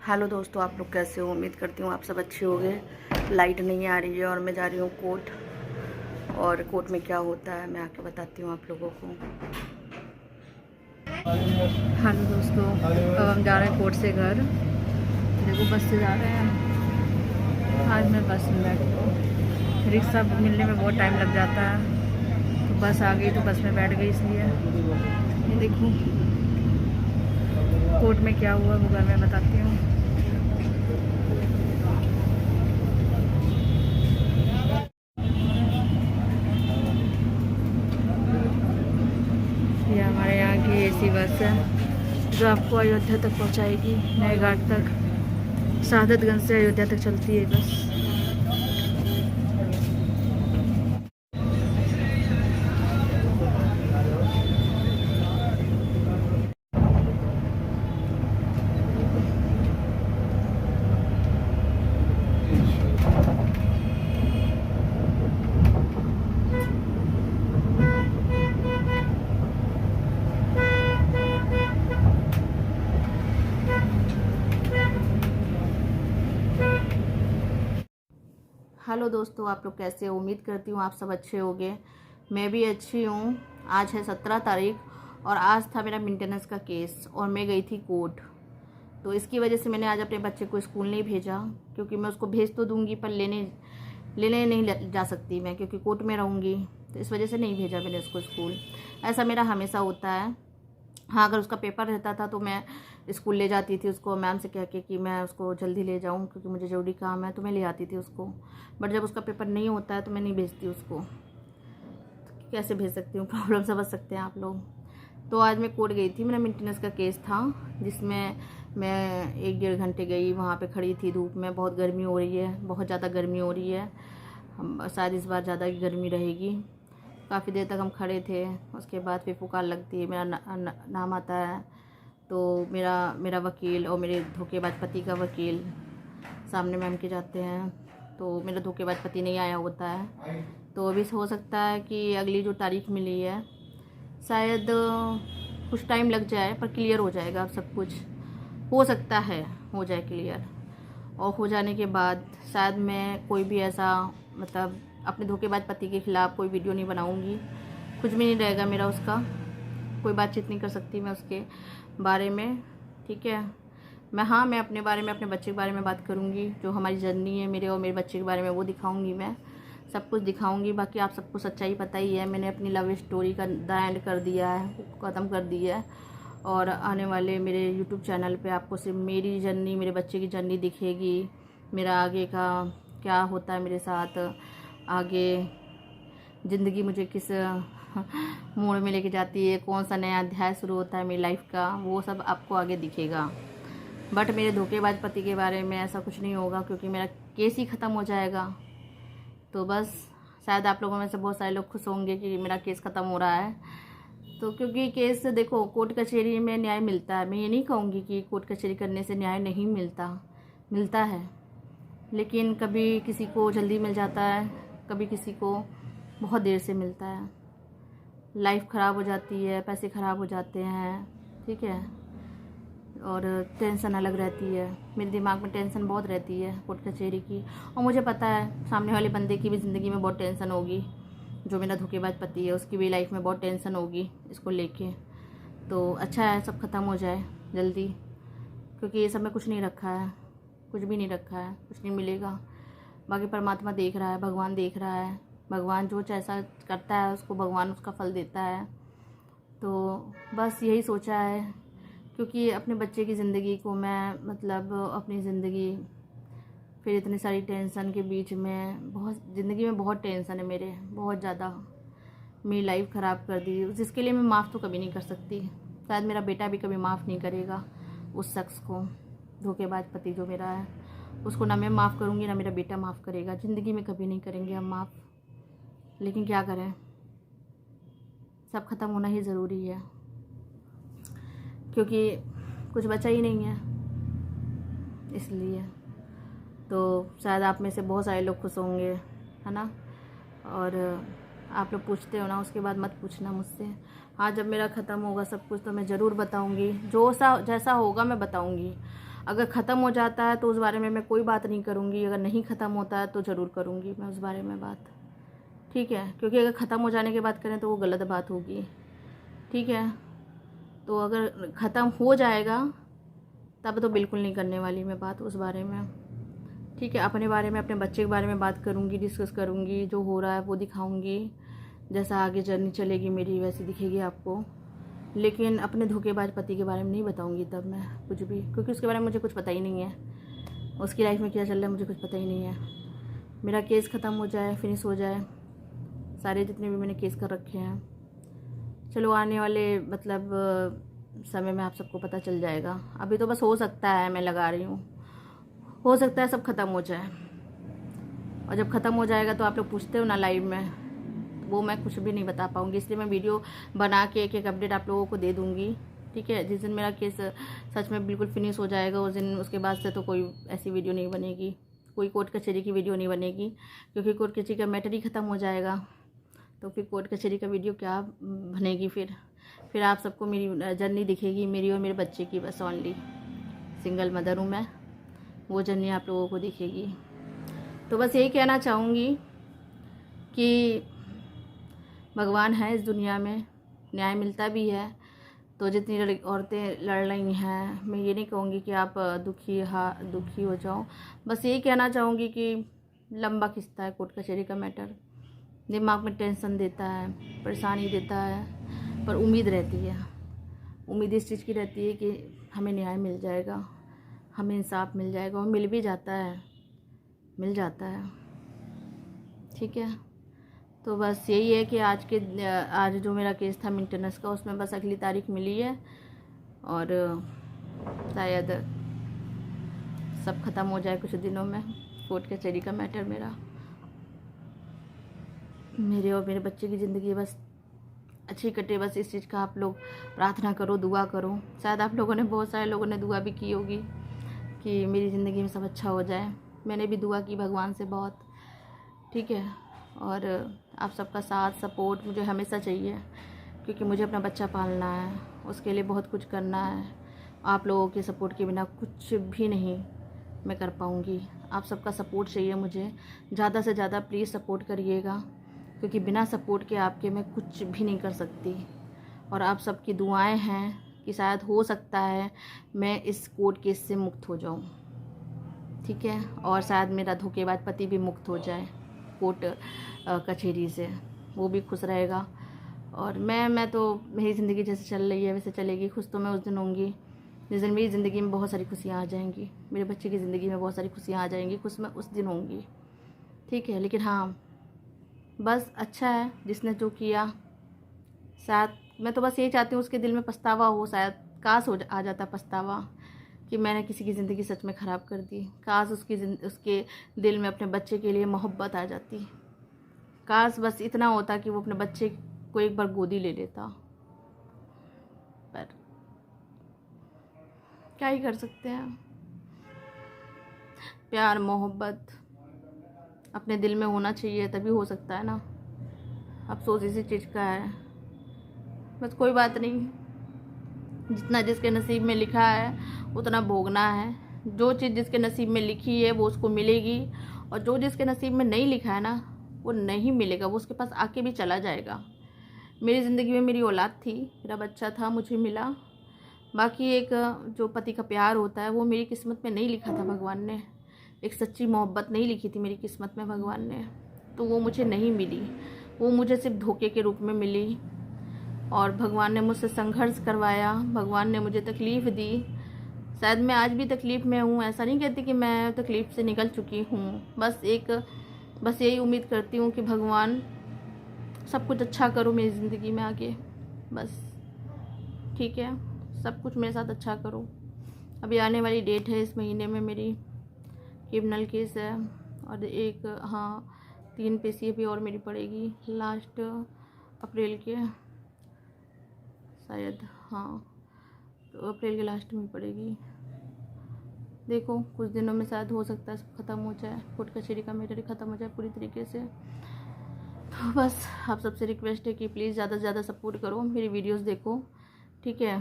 Hello दोस्तों, आप लोग कैसे हो। उम्मीद करती हूँ आप सब अच्छे होंगे। लाइट नहीं आ रही है और मैं जा रही हूँ कोर्ट। और कोर्ट में क्या होता है मैं आके बताती हूँ आप लोगों को। हेलो दोस्तों, अब हम जा रहे हैं कोर्ट से घर। देखो बस से जा रहे हैं। आज मैं बस में बैठी हूँ। रिक्शा मिलने में बहुत टाइम लग जाता है, तो बस आ गई तो बस में बैठ गई इसलिए। ये देखो कोर्ट में क्या हुआ वो घर में बताती हूँ। ये हमारे यहाँ की एसी बस है जो आपको अयोध्या तक पहुँचाएगी, नए घाट तक। सादतगंज से अयोध्या तक चलती है बस। हेलो दोस्तों, आप लोग कैसे हो। उम्मीद करती हूँ आप सब अच्छे होंगे। मैं भी अच्छी हूँ। आज है 17 तारीख और आज था मेरा मेंटेनेंस का केस और मैं गई थी कोर्ट। तो इसकी वजह से मैंने आज अपने बच्चे को स्कूल नहीं भेजा, क्योंकि मैं उसको भेज तो दूंगी पर लेने लेने नहीं जा सकती मैं, क्योंकि कोर्ट में रहूँगी। तो इस वजह से नहीं भेजा मैंने उसको स्कूल। ऐसा मेरा हमेशा होता है। हाँ, अगर उसका पेपर रहता था तो मैं स्कूल ले जाती थी उसको, मैम से कह के कि मैं उसको जल्दी ले जाऊँ क्योंकि मुझे ज़रूरी काम है, तो मैं ले आती थी उसको। बट जब उसका पेपर नहीं होता है तो मैं नहीं भेजती उसको। तो कैसे भेज सकती हूँ, प्रॉब्लम समझ सकते हैं आप लोग। तो आज मैं कोर्ट गई थी, मेरा मेंटेनेंस का केस था, जिसमें मैं 1-1.5 घंटे गई। वहाँ पे खड़ी थी धूप में, बहुत गर्मी हो रही है, बहुत ज़्यादा गर्मी हो रही है। शायद इस बार ज़्यादा गर्मी रहेगी। काफ़ी देर तक हम खड़े थे। उसके बाद फिर पुकार लगती है, मेरा नाम आता है। तो मेरा मेरा वकील और मेरे धोखेबाज पति का वकील सामने मैम के जाते हैं। तो मेरा धोखेबाज पति नहीं आया होता है। तो अभी हो सकता है कि अगली जो तारीख मिली है शायद कुछ टाइम लग जाए, पर क्लियर हो जाएगा सब कुछ। हो सकता है हो जाए क्लियर। और हो जाने के बाद शायद मैं कोई भी ऐसा मतलब अपने धोखेबाज पति के ख़िलाफ़ कोई वीडियो नहीं बनाऊंगी। कुछ भी नहीं रहेगा मेरा उसका। कोई बातचीत नहीं कर सकती मैं उसके बारे में, ठीक है। मैं अपने बारे में, अपने बच्चे के बारे में बात करूंगी। जो हमारी जर्नी है मेरे और मेरे बच्चे के बारे में वो दिखाऊंगी। मैं सब कुछ दिखाऊंगी। बाकी आप सबको सच्चाई पता ही है, मैंने अपनी लव स्टोरी का द एंड कर दिया है, ख़त्म कर दी है। और आने वाले मेरे यूट्यूब चैनल पे आपको सिर्फ मेरी जर्नी, मेरे बच्चे की जर्नी दिखेगी। मेरा आगे का क्या होता है मेरे साथ, आगे ज़िंदगी मुझे किस मोड़ में लेके जाती है, कौन सा नया अध्याय शुरू होता है मेरी लाइफ का, वो सब आपको आगे दिखेगा। बट मेरे धोखेबाज पति के बारे में ऐसा कुछ नहीं होगा, क्योंकि मेरा केस ही ख़त्म हो जाएगा। तो बस शायद आप लोगों में से बहुत सारे लोग खुश होंगे कि मेरा केस ख़त्म हो रहा है। तो क्योंकि केस देखो, कोर्ट कचहरी में न्याय मिलता है। मैं ये नहीं कहूँगी कि कोर्ट कचहरी करने से न्याय नहीं मिलता, मिलता है। लेकिन कभी किसी को जल्दी मिल जाता है, कभी किसी को बहुत देर से मिलता है। लाइफ ख़राब हो जाती है, पैसे ख़राब हो जाते हैं, ठीक है। और टेंशन अलग रहती है। मेरे दिमाग में टेंशन बहुत रहती है कोर्ट कचहरी की। और मुझे पता है सामने वाले बंदे की भी ज़िंदगी में बहुत टेंशन होगी। जो मेरा धोखेबाज पति है उसकी भी लाइफ में बहुत टेंशन होगी इसको लेके। तो अच्छा है सब ख़त्म हो जाए जल्दी, क्योंकि ये सब में कुछ नहीं रखा है, कुछ भी नहीं रखा है, कुछ नहीं मिलेगा। बाकी परमात्मा देख रहा है, भगवान देख रहा है। भगवान जो जैसा करता है उसको भगवान उसका फल देता है। तो बस यही सोचा है, क्योंकि अपने बच्चे की ज़िंदगी को मैं मतलब अपनी ज़िंदगी, फिर इतनी सारी टेंशन के बीच में, बहुत ज़िंदगी में बहुत टेंशन है मेरे, बहुत ज़्यादा। मेरी लाइफ ख़राब कर दी, जिसके लिए मैं माफ़ तो कभी नहीं कर सकती। शायद मेरा बेटा भी कभी माफ़ नहीं करेगा उस शख्स को, धोखेबाज पति जो मेरा है उसको। ना मैं माफ़ करूँगी ना मेरा बेटा माफ़ करेगा। ज़िंदगी में कभी नहीं करेंगे हम माफ़। लेकिन क्या करें, सब ख़त्म होना ही ज़रूरी है, क्योंकि कुछ बचा ही नहीं है इसलिए। तो शायद आप में से बहुत सारे लोग खुश होंगे, है ना। और आप लोग पूछते हो ना, उसके बाद मत पूछना मुझसे। हाँ, जब मेरा ख़त्म होगा सब कुछ तो मैं ज़रूर बताऊंगी। जो सा जैसा होगा मैं बताऊंगी। अगर ख़त्म हो जाता है तो उस बारे में मैं कोई बात नहीं करूँगी, अगर नहीं ख़त्म होता है तो ज़रूर करूँगी मैं उस बारे में बात, ठीक है। क्योंकि अगर ख़त्म हो जाने के बाद करें तो वो गलत बात होगी, ठीक है। तो अगर ख़त्म हो जाएगा तब तो बिल्कुल नहीं करने वाली मैं बात उस बारे में, ठीक है। अपने बारे में, अपने बच्चे के बारे में बात करूँगी, डिस्कस करूँगी, जो हो रहा है वो दिखाऊँगी, जैसा आगे जर्नी चलेगी मेरी वैसी दिखेगी आपको। लेकिन अपने धोखेबाज पति के बारे में नहीं बताऊँगी तब मैं कुछ भी, क्योंकि उसके बारे में मुझे कुछ पता ही नहीं है, उसकी लाइफ में क्या चल रहा है मुझे कुछ पता ही नहीं है। मेरा केस ख़त्म हो जाए, फिनिश हो जाए, सारे जितने भी मैंने केस कर रखे हैं, चलो आने वाले मतलब समय में आप सबको पता चल जाएगा। अभी तो बस हो सकता है, मैं लगा रही हूँ, हो सकता है सब ख़त्म हो जाए, और जब ख़त्म हो जाएगा तो आप लोग पूछते हो ना लाइव में, वो मैं कुछ भी नहीं बता पाऊँगी। इसलिए मैं वीडियो बना के एक एक अपडेट आप लोगों को दे दूँगी, ठीक है। जिस दिन मेरा केस सच में बिल्कुल फिनिश हो जाएगा उस दिन, उसके बाद से तो कोई ऐसी वीडियो नहीं बनेगी, कोई कोर्ट कचहरी की वीडियो नहीं बनेगी, क्योंकि कोर्ट कचहरी का मैटर ही ख़त्म हो जाएगा। तो फिर कोर्ट कचहरी का वीडियो क्या बनेगी फिर आप सबको मेरी जर्नी दिखेगी, मेरी और मेरे बच्चे की, बस ओनली सिंगल मदर हूँ मैं, वो जर्नी आप लोगों को दिखेगी। तो बस यही कहना चाहूँगी कि भगवान है इस दुनिया में, न्याय मिलता भी है। तो जितनी औरतें लड़ रही हैं, मैं ये नहीं कहूँगी कि आप दुखी हो जाओ, बस यही कहना चाहूँगी कि लंबा खिंचता है कोर्ट कचहरी का मैटर, दिमाग में टेंशन देता है, परेशानी देता है, पर उम्मीद रहती है, उम्मीद इस चीज़ की रहती है कि हमें न्याय मिल जाएगा, हमें इंसाफ मिल जाएगा, और मिल भी जाता है, मिल जाता है, ठीक है। तो बस यही है कि आज जो मेरा केस था मेंटेनेंस का, उसमें बस अगली तारीख मिली है, और शायद सब ख़त्म हो जाए कुछ दिनों में कोर्ट कचहरी का मैटर। मेरे और मेरे बच्चे की ज़िंदगी बस अच्छी कटे, बस इस चीज़ का आप लोग प्रार्थना करो, दुआ करो। शायद आप लोगों ने, बहुत सारे लोगों ने दुआ भी की होगी कि मेरी ज़िंदगी में सब अच्छा हो जाए। मैंने भी दुआ की भगवान से बहुत, ठीक है। और आप सबका साथ सपोर्ट मुझे हमेशा चाहिए, क्योंकि मुझे अपना बच्चा पालना है, उसके लिए बहुत कुछ करना है। आप लोगों के सपोर्ट के बिना कुछ भी नहीं मैं कर पाऊँगी। आप सबका सपोर्ट चाहिए मुझे, ज़्यादा से ज़्यादा प्लीज़ सपोर्ट करिएगा, क्योंकि बिना सपोर्ट के आपके मैं कुछ भी नहीं कर सकती। और आप सबकी दुआएं हैं कि शायद हो सकता है मैं इस कोर्ट केस से मुक्त हो जाऊं, ठीक है। और शायद मेरा धोखेबाज पति भी मुक्त हो जाए कोर्ट कचहरी से, वो भी खुश रहेगा। और मैं तो, मेरी ज़िंदगी जैसे चल रही है वैसे चलेगी। खुश तो मैं उस दिन होंगी जिस दिन मेरी ज़िंदगी में बहुत सारी खुशियाँ आ जाएंगी, मेरे बच्चे की ज़िंदगी में बहुत सारी खुशियाँ आ जाएंगी, खुश मैं उस दिन होंगी, ठीक है। लेकिन हाँ, बस अच्छा है जिसने जो किया, शायद मैं तो बस यही चाहती हूँ उसके दिल में पछतावा हो, शायद काश आ जाता पछतावा कि मैंने किसी की ज़िंदगी सच में ख़राब कर दी। काश उसके दिल में अपने बच्चे के लिए मोहब्बत आ जाती। काश बस इतना होता कि वो अपने बच्चे को एक बार गोदी ले लेता, पर क्या ही कर सकते हैं। प्यार मोहब्बत अपने दिल में होना चाहिए, तभी हो सकता है ना। अफसोस इसी चीज़ का है, बस कोई बात नहीं। जितना जिसके नसीब में लिखा है उतना भोगना है। जो चीज़ जिसके नसीब में लिखी है वो उसको मिलेगी, और जो जिसके नसीब में नहीं लिखा है ना वो नहीं मिलेगा, वो उसके पास आके भी चला जाएगा। मेरी ज़िंदगी में मेरी औलाद थी, मेरा बच्चा था, मुझे मिला। बाकी एक जो पति का प्यार होता है वो मेरी किस्मत में नहीं लिखा था भगवान ने, एक सच्ची मोहब्बत नहीं लिखी थी मेरी किस्मत में भगवान ने, तो वो मुझे नहीं मिली, वो मुझे सिर्फ धोखे के रूप में मिली। और भगवान ने मुझसे संघर्ष करवाया, भगवान ने मुझे तकलीफ़ दी। शायद मैं आज भी तकलीफ़ में हूँ, ऐसा नहीं कहती कि मैं तकलीफ़ से निकल चुकी हूँ। बस यही उम्मीद करती हूँ कि भगवान सब कुछ अच्छा करो मेरी ज़िंदगी में आगे, बस, ठीक है। सब कुछ मेरे साथ अच्छा करो। अभी आने वाली डेट है इस महीने में, मेरी क्रिमिनल केस है, और एक 3 पेशी भी और मेरी पड़ेगी लास्ट अप्रैल के, शायद, तो अप्रैल के लास्ट में पड़ेगी। देखो कुछ दिनों में शायद हो सकता है सब ख़त्म हो जाए, कोर्ट कचहरी का मैटर ख़त्म हो जाए पूरी तरीके से। तो बस आप सबसे रिक्वेस्ट है कि प्लीज़ ज़्यादा से ज़्यादा सपोर्ट करो, मेरी वीडियोस देखो, ठीक है।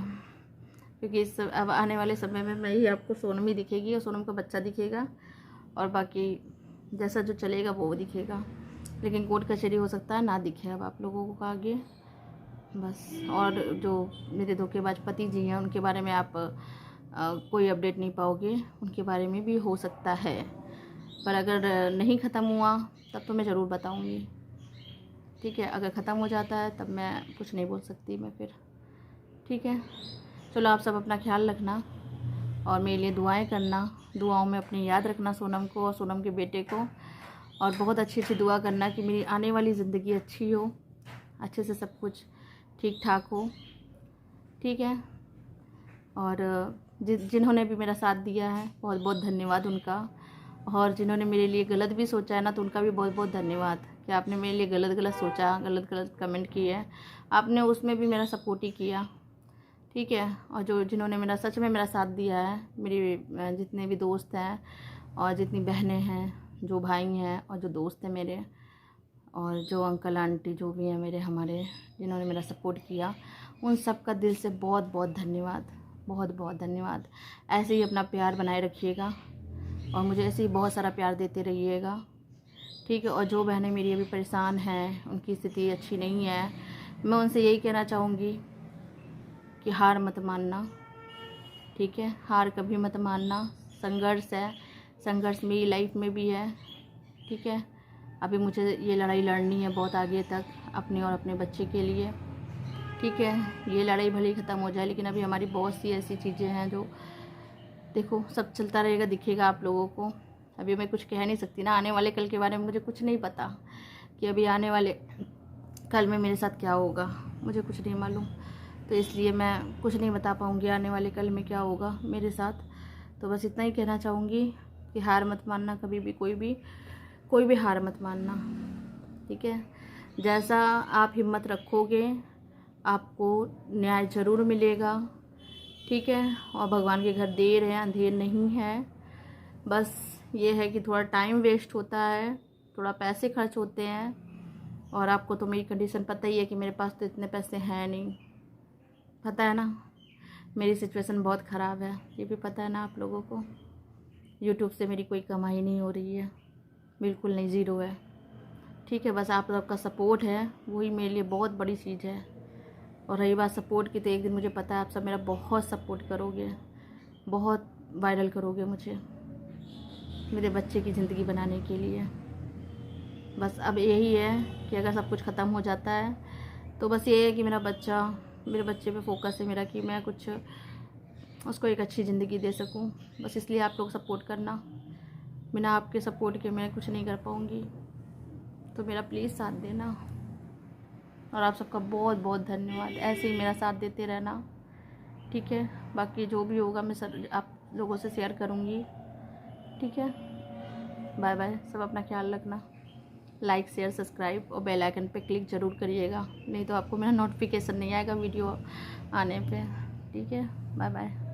क्योंकि इस अब आने वाले समय में मैं ही आपको सोनम ही दिखेगी और सोनम का बच्चा दिखेगा, और बाकी जैसा जो चलेगा वो दिखेगा। लेकिन कोर्ट कचहरी हो सकता है ना दिखे अब आप लोगों को आगे बस। और जो मेरे धोखेबाज पति जी हैं उनके बारे में आप कोई अपडेट नहीं पाओगे, उनके बारे में भी हो सकता है, पर अगर नहीं ख़त्म हुआ तब तो मैं ज़रूर बताऊंगी। ठीक है, अगर ख़त्म हो जाता है तब मैं कुछ नहीं बोल सकती मैं फिर। ठीक है, चलो आप सब अपना ख्याल रखना और मेरे लिए दुआएं करना, दुआओं में अपनी याद रखना सोनम को और सोनम के बेटे को, और बहुत अच्छी अच्छी दुआ करना कि मेरी आने वाली ज़िंदगी अच्छी हो, अच्छे से सब कुछ ठीक ठाक हो। ठीक है, और जिन्होंने भी मेरा साथ दिया है बहुत बहुत धन्यवाद उनका, और जिन्होंने मेरे लिए गलत भी सोचा है ना तो उनका भी बहुत बहुत धन्यवाद कि आपने मेरे लिए गलत गलत सोचा, गलत गलत कमेंट किए, आपने उसमें भी मेरा सपोर्ट ही किया। ठीक है, और जिन्होंने मेरा सच में मेरा साथ दिया है, मेरे जितने भी दोस्त हैं और जितनी बहनें हैं, जो भाई हैं और जो दोस्त हैं मेरे, और जो अंकल आंटी जो भी हैं मेरे हमारे, जिन्होंने मेरा सपोर्ट किया, उन सब का दिल से बहुत बहुत धन्यवाद, बहुत बहुत धन्यवाद। ऐसे ही अपना प्यार बनाए रखिएगा और मुझे ऐसे ही बहुत सारा प्यार देते रहिएगा। ठीक है, और जो बहनें मेरी अभी परेशान हैं, उनकी स्थिति अच्छी नहीं है, मैं उनसे यही कहना चाहूँगी कि हार मत मानना। ठीक है, हार कभी मत मानना, संघर्ष है, संघर्ष मेरी लाइफ में भी है। ठीक है, अभी मुझे ये लड़ाई लड़नी है बहुत आगे तक, अपने और अपने बच्चे के लिए। ठीक है, ये लड़ाई भले ही ख़त्म हो जाए, लेकिन अभी हमारी बहुत सी ऐसी चीज़ें हैं जो देखो सब चलता रहेगा, दिखेगा आप लोगों को। अभी मैं कुछ कह नहीं सकती ना, आने वाले कल के बारे में मुझे कुछ नहीं पता कि अभी आने वाले कल में मेरे साथ क्या होगा, मुझे कुछ नहीं मालूम, तो इसलिए मैं कुछ नहीं बता पाऊँगी आने वाले कल में क्या होगा मेरे साथ। तो बस इतना ही कहना चाहूँगी कि हार मत मानना कभी भी, कोई भी हार मत मानना। ठीक है, जैसा आप हिम्मत रखोगे आपको न्याय ज़रूर मिलेगा। ठीक है, और भगवान के घर देर है अंधेर नहीं है। बस ये है कि थोड़ा टाइम वेस्ट होता है, थोड़ा पैसे खर्च होते हैं, और आपको तो मेरी कंडीशन पता ही है कि मेरे पास तो इतने पैसे हैं नहीं, पता है ना, मेरी सिचुएशन बहुत ख़राब है, ये भी पता है ना आप लोगों को। यूट्यूब से मेरी कोई कमाई नहीं हो रही है, बिल्कुल नहीं, ज़ीरो है। ठीक है, बस आप सबका सपोर्ट है, वही मेरे लिए बहुत बड़ी चीज़ है। और रही बात सपोर्ट की, तो एक दिन मुझे पता है आप सब मेरा बहुत सपोर्ट करोगे, बहुत वायरल करोगे मुझे मेरे बच्चे की ज़िंदगी बनाने के लिए। बस अब यही है कि अगर सब कुछ ख़त्म हो जाता है तो बस ये है कि मेरे बच्चे पे फोकस है मेरा, कि मैं कुछ उसको एक अच्छी ज़िंदगी दे सकूं। बस इसलिए आप लोग सपोर्ट करना, बिना आपके सपोर्ट के मैं कुछ नहीं कर पाऊँगी, तो मेरा प्लीज़ साथ देना। और आप सबका बहुत बहुत धन्यवाद, ऐसे ही मेरा साथ देते रहना। ठीक है, बाकी जो भी होगा मैं आप लोगों से शेयर करूँगी। ठीक है, बाय बाय, सब अपना ख्याल रखना। लाइक शेयर सब्सक्राइब और बेल आइकन पे क्लिक ज़रूर करिएगा, नहीं तो आपको मेरा नोटिफिकेशन नहीं आएगा वीडियो आने पे। ठीक है, बाय बाय।